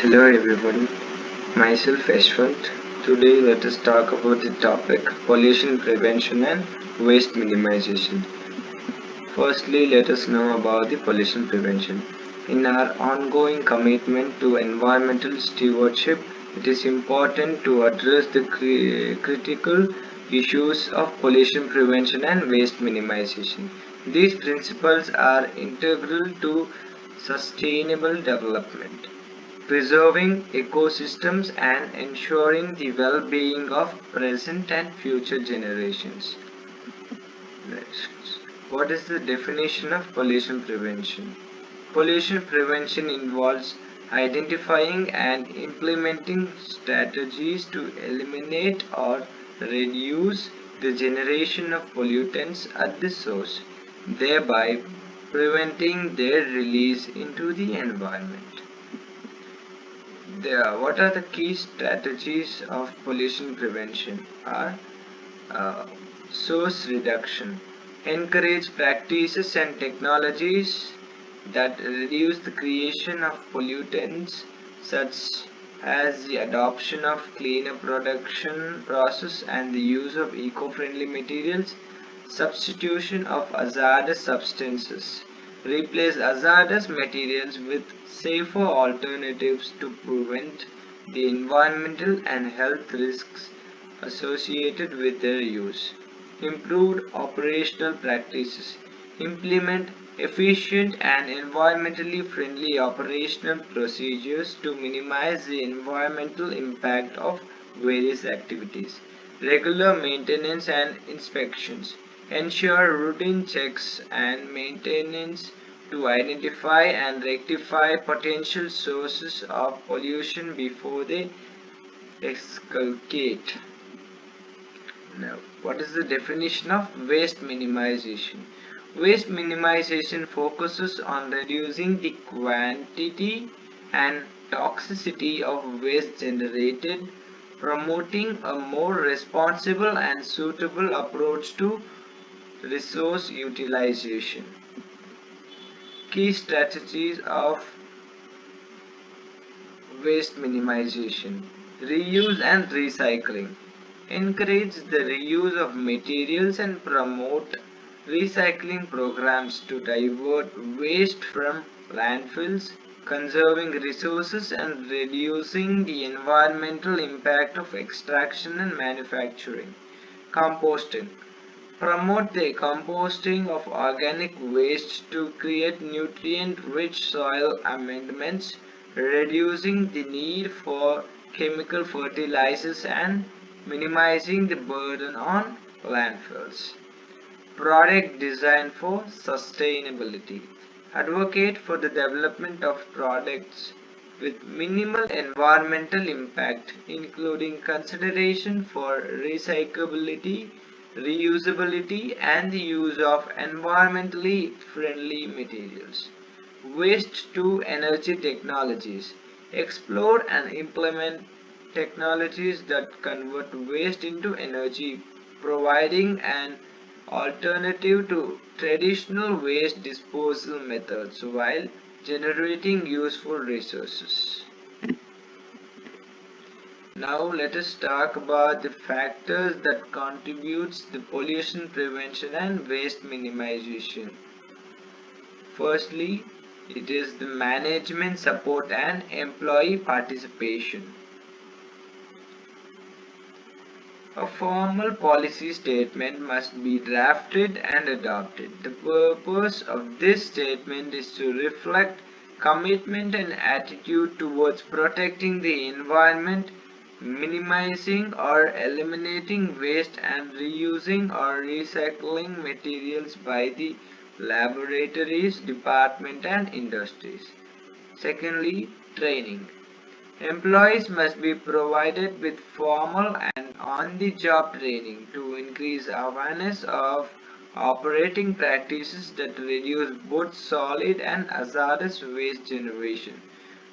Hello everyone, myself Ashwant. Today let us talk about the topic pollution prevention and waste minimization. Firstly, let us know about the pollution prevention. In our ongoing commitment to environmental stewardship, it is important to address the critical issues of pollution prevention and waste minimization. These principles are integral to sustainable development, preserving ecosystems and ensuring the well-being of present and future generations. Next. What is the definition of pollution prevention? Pollution prevention involves identifying and implementing strategies to eliminate or reduce the generation of pollutants at the source, thereby preventing their release into the environment. What are the key strategies of pollution prevention? Are uh, source reduction. Encourage practices and technologies that reduce the creation of pollutants, such as the adoption of cleaner production process and the use of eco-friendly materials. Substitution of hazardous substances. Replace hazardous materials with safer alternatives to prevent the environmental and health risks associated with their use. Improved operational practices. Implement efficient and environmentally friendly operational procedures to minimize the environmental impact of various activities. Regular maintenance and inspections. Ensure routine checks and maintenance to identify and rectify potential sources of pollution before they escalate. Now, what is the definition of waste minimization? Waste minimization focuses on reducing the quantity and toxicity of waste generated, promoting a more responsible and suitable approach to resource utilization. Key strategies of waste minimization: reuse and recycling. Encourage the reuse of materials and promote recycling programs to divert waste from landfills, conserving resources and reducing the environmental impact of extraction and manufacturing. Composting. Promote the composting of organic waste to create nutrient-rich soil amendments, reducing the need for chemical fertilizers and minimizing the burden on landfills. Product design for sustainability. Advocate for the development of products with minimal environmental impact, including consideration for recyclability, reusability, and the use of environmentally friendly materials. Waste to energy technologies. Explore and implement technologies that convert waste into energy, providing an alternative to traditional waste disposal methods while generating useful resources. Now let us talk about the factors that contributes to pollution prevention and waste minimization. Firstly, it is the management support and employee participation. A formal policy statement must be drafted and adopted. The purpose of this statement is to reflect commitment and attitude towards protecting the environment, minimizing or eliminating waste, and reusing or recycling materials by the laboratories, department, and industries. Secondly, training. Employees must be provided with formal and on-the-job training to increase awareness of operating practices that reduce both solid and hazardous waste generation.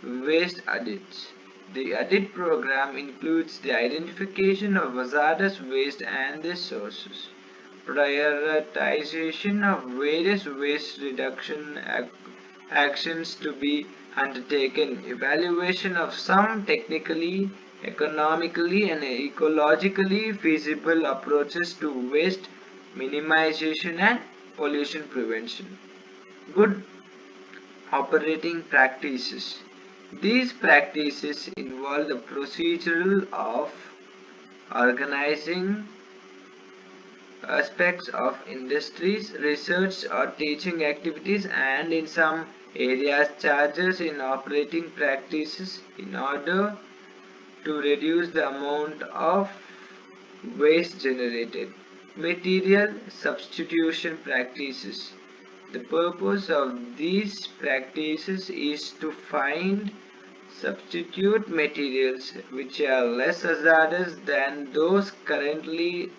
Waste audits. The audit program includes the identification of hazardous waste and their sources, prioritization of various waste reduction actions to be undertaken. Evaluation of some technically, economically, and ecologically feasible approaches to waste minimization and pollution prevention. Good operating practices. These practices involve the procedural of organizing aspects of industries, research or teaching activities, and in some areas charges in operating practices in order to reduce the amount of waste generated. Material substitution practices. The purpose of these practices is to find substitute materials which are less hazardous than those currently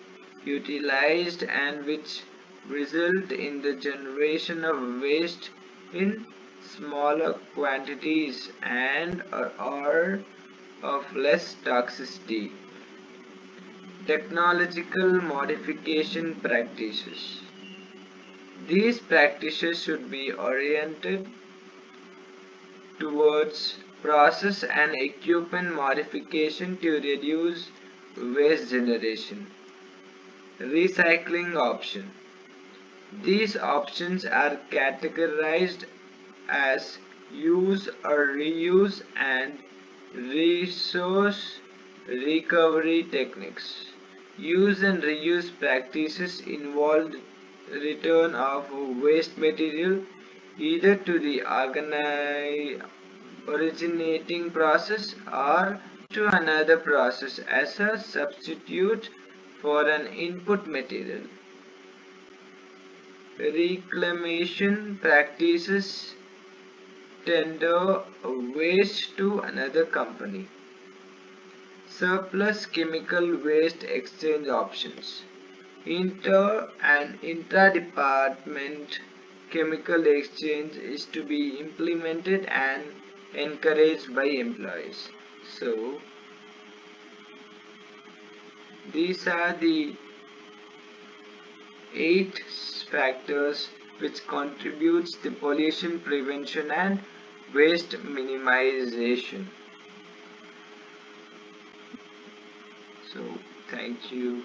utilized and which result in the generation of waste in smaller quantities and are of less toxicity. Technological modification practices. These practices should be oriented towards process and equipment modification to reduce waste generation. Recycling option. These options are categorized as use or reuse and resource recovery techniques. Use and reuse practices involve return of waste material either to the originating process or to another process as a substitute for an input material. Reclamation practices tender waste to another company. Surplus chemical waste exchange options. Inter and intra-department chemical exchange is to be implemented and encouraged by employees. So these are the 8 factors which contributes to pollution prevention and waste minimization. So thank you.